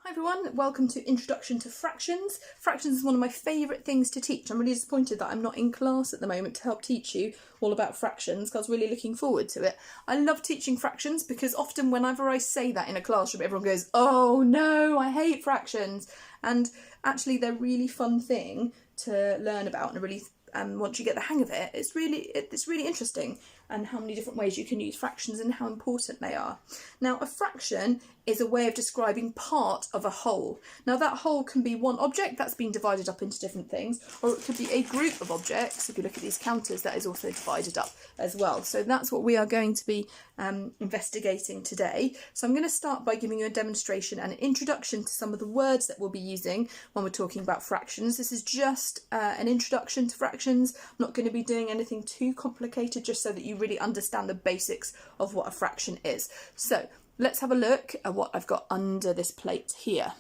Hi everyone, welcome to Introduction to Fractions. Fractions is one of my favourite things to teach. I'm really disappointed that I'm not in class at the moment to help teach you all about fractions, because I was really looking forward to it. I love teaching fractions because often whenever I say that in a classroom, everyone goes, oh no, I hate fractions. And actually they're a really fun thing to learn about, and really once you get the hang of it, it's really interesting, and how many different ways you can use fractions and how important they are. Now, a fraction is a way of describing part of a whole. Now, that whole can be one object that's been divided up into different things, or it could be a group of objects. If you look at these counters, that is also divided up as well. So that's what we are going to be investigating today. So I'm going to start by giving you a demonstration and an introduction to some of the words that we'll be using when we're talking about fractions. This is just an introduction to fractions. I'm not going to be doing anything too complicated, just so that you really understand the basics of what a fraction is. So let's have a look at what I've got under this plate here.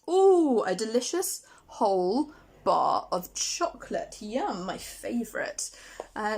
Oh, a delicious whole bar of chocolate. Yum, my favourite.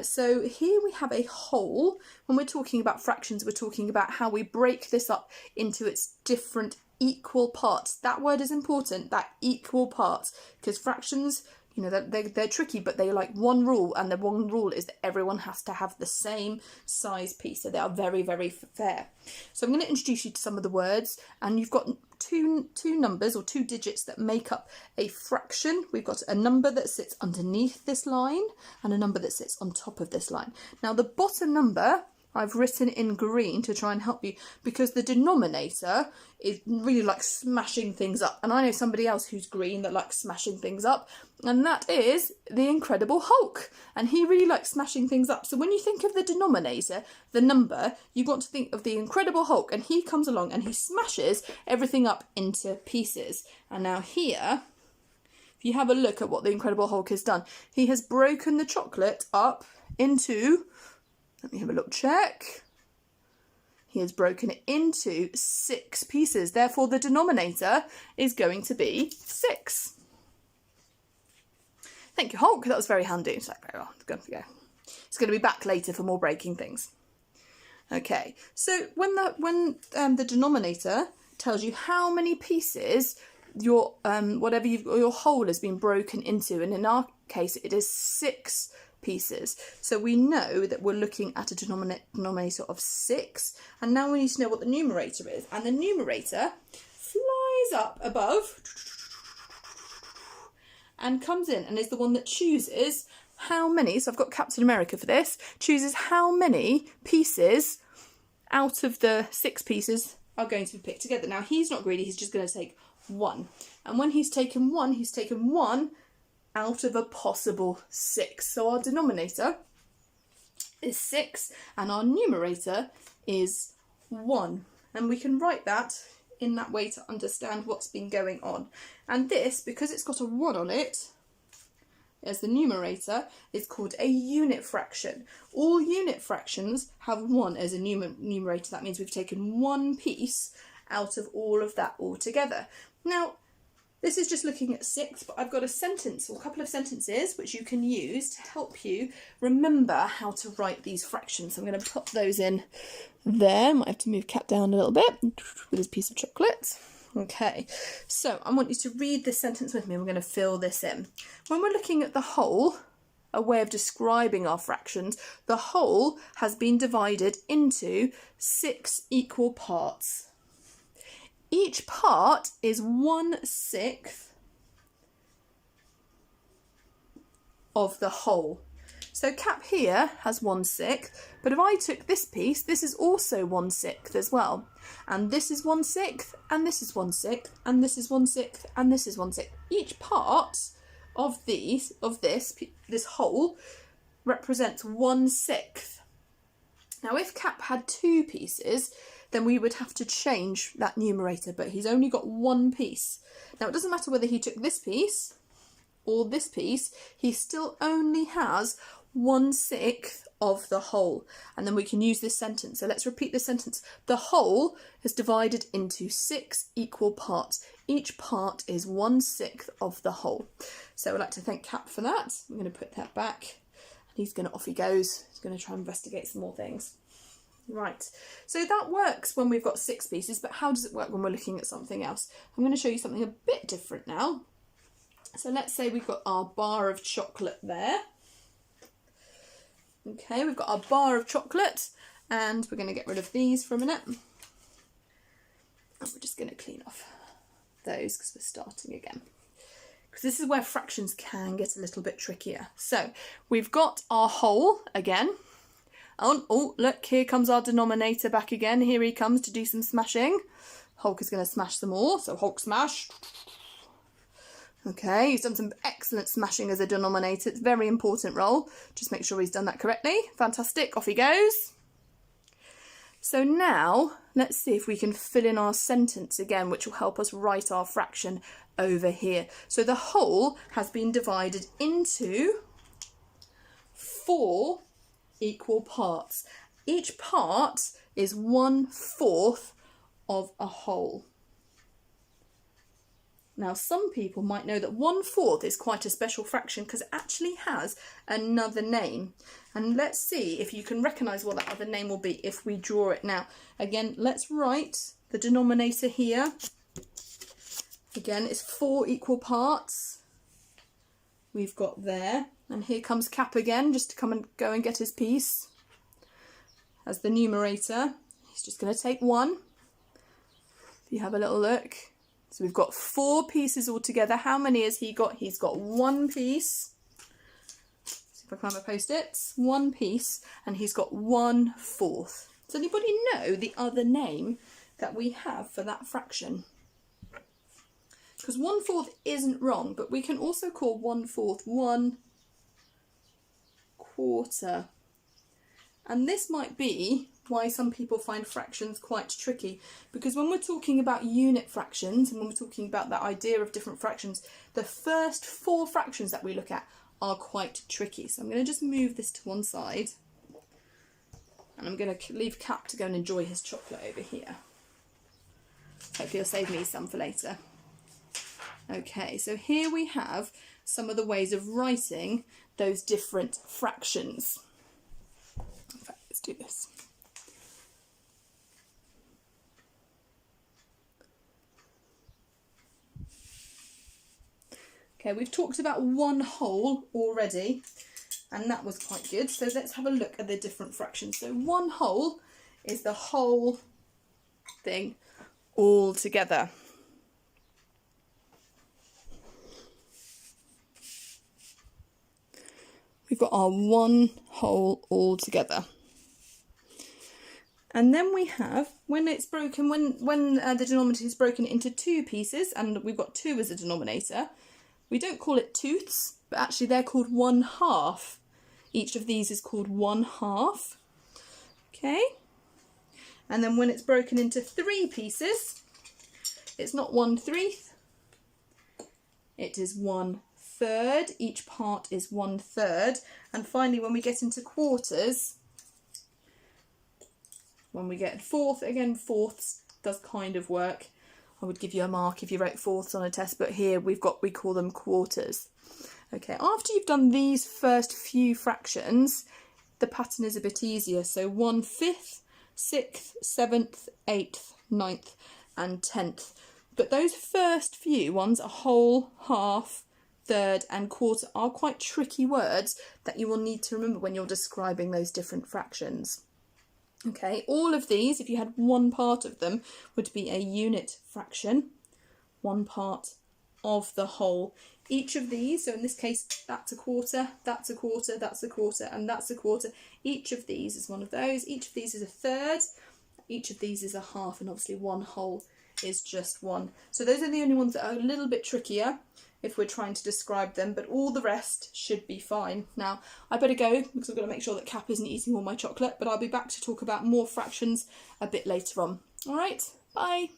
So here we have a whole. When we're talking about fractions, we're talking about how we break this up into its different equal parts. That word is important, that equal parts, because fractions, you know, they're tricky, but they like one rule, and the one rule is that everyone has to have the same size piece, so they are very, very fair. So I'm going to introduce you to some of the words, and you've got two numbers or two digits that make up a fraction. We've got a number that sits underneath this line and a number that sits on top of this line. Now the bottom number I've written in green to try and help you, because the denominator is really like smashing things up. And I know somebody else who's green that likes smashing things up, and that is the Incredible Hulk. And he really likes smashing things up. So when you think of the denominator, the number, you've got to think of the Incredible Hulk, and he comes along and he smashes everything up into pieces. And now here, if you have a look at what the Incredible Hulk has done, he has broken the chocolate up into, let me have a look, check. He has broken it into 6 pieces. Therefore, the denominator is going to be 6. Thank you, Hulk. That was very handy. It's like, oh, it's going to be back later for more breaking things. Okay, so when the denominator tells you how many pieces your whatever your whole has been broken into, and in our case it is 6 pieces. So we know that we're looking at a denominator of 6, and now we need to know what the numerator is. And the numerator flies up above and comes in and is the one that chooses how many, so I've got Captain America for this, chooses how many pieces out of the 6 pieces are going to be picked together. Now he's not greedy, he's just going to take 1. And when he's taken 1, he's taken 1 out of a possible 6. So our denominator is 6 and our numerator is 1. And we can write that in that way to understand what's been going on. And this, because it's got a 1 on it as the numerator, is called a unit fraction. All unit fractions have 1 as a numerator. That means we've taken 1 piece out of all of that altogether. Now, this is just looking at 6, but I've got a sentence or a couple of sentences which you can use to help you remember how to write these fractions. So I'm going to put those in there. Might have to move Cat down a little bit with his piece of chocolate. Okay, so I want you to read this sentence with me. We're going to fill this in. When we're looking at the whole, a way of describing our fractions, the whole has been divided into 6 equal parts. Each part is 1/6 of the whole. So Cap here has 1/6, but if I took this piece, this is also 1/6 as well. And this is 1/6, and this is 1/6, and this is 1/6, and this is 1/6. Each part of this whole represents 1/6. Now if Cap had 2 pieces, then we would have to change that numerator, but he's only got 1 piece. Now it doesn't matter whether he took this piece or this piece, he still only has 1/6 of the whole. And then we can use this sentence. So let's repeat this sentence. The whole is divided into 6 equal parts. Each part is 1/6 of the whole. So I'd like to thank Cap for that. I'm going to put that back. And he's going to, off he goes. He's going to try and investigate some more things. Right, so that works when we've got 6 pieces, but how does it work when we're looking at something else? I'm going to show you something a bit different now. So let's say we've got our bar of chocolate there. Okay, we've got our bar of chocolate, and we're going to get rid of these for a minute. And we're just going to clean off those because we're starting again. Because this is where fractions can get a little bit trickier. So we've got our whole again. Oh, look, here comes our denominator back again. Here he comes to do some smashing. Hulk is going to smash them all. So Hulk smash. Okay, he's done some excellent smashing as a denominator. It's a very important role. Just make sure he's done that correctly. Fantastic. Off he goes. So now, let's see if we can fill in our sentence again, which will help us write our fraction over here. So the whole has been divided into 4 equal parts. Each part is 1/4 of a whole. Now, some people might know that 1/4 is quite a special fraction because it actually has another name. And let's see if you can recognise what that other name will be if we draw it now. Again, let's write the denominator here. Again, it's 4 equal parts. We've got there. And here comes Cap again, just to come and go and get his piece. As the numerator, he's just going to take 1. If you have a little look. So we've got 4 pieces altogether. How many has he got? He's got 1 piece. See if I can find my post-its. 1 piece, and he's got 1/4. Does anybody know the other name that we have for that fraction? Because 1/4 isn't wrong, but we can also call 1/4 1/4. And this might be why some people find fractions quite tricky, because when we're talking about unit fractions and when we're talking about that idea of different fractions, the first 4 fractions that we look at are quite tricky. So I'm going to just move this to one side, and I'm going to leave Cap to go and enjoy his chocolate over here. Hopefully he'll save me some for later. Okay, so here we have some of the ways of writing those different fractions. In fact, let's do this. Okay, we've talked about 1/2 already, and that was quite good. So let's have a look at the different fractions. So 1/2 is the whole thing all together. We've got our 1/2 all together. And then we have, when it's broken, when the denominator is broken into 2 pieces, and we've got 2 as a denominator, we don't call it tooths, but actually they're called 1/2. Each of these is called 1/2. Okay? And then when it's broken into 3 pieces, it's not 1/3, it is 1/3. Each part is 1/3. And finally, when we get into quarters, when we get 4th, again, 4ths does kind of work. I would give you a mark if you wrote 4ths on a test, but here we call them quarters. Okay, after you've done these first few fractions, the pattern is a bit easier. So 1/5, 6th, 7th, 8th, 9th, and 10th. But those first few ones, a whole, half, third, and quarter, are quite tricky words that you will need to remember when you're describing those different fractions. Okay, all of these, if you had one part of them, would be a unit fraction, one part of the whole. Each of these, so in this case, that's a quarter, that's a quarter, that's a quarter, and that's a quarter. Each of these is one of those. Each of these is a third. Each of these is a half, and obviously one whole is just 1. So those are the only ones that are a little bit trickier if we're trying to describe them, but all the rest should be fine. Now, I better go because I've got to make sure that Cap isn't eating all my chocolate, but I'll be back to talk about more fractions a bit later on. All right, bye.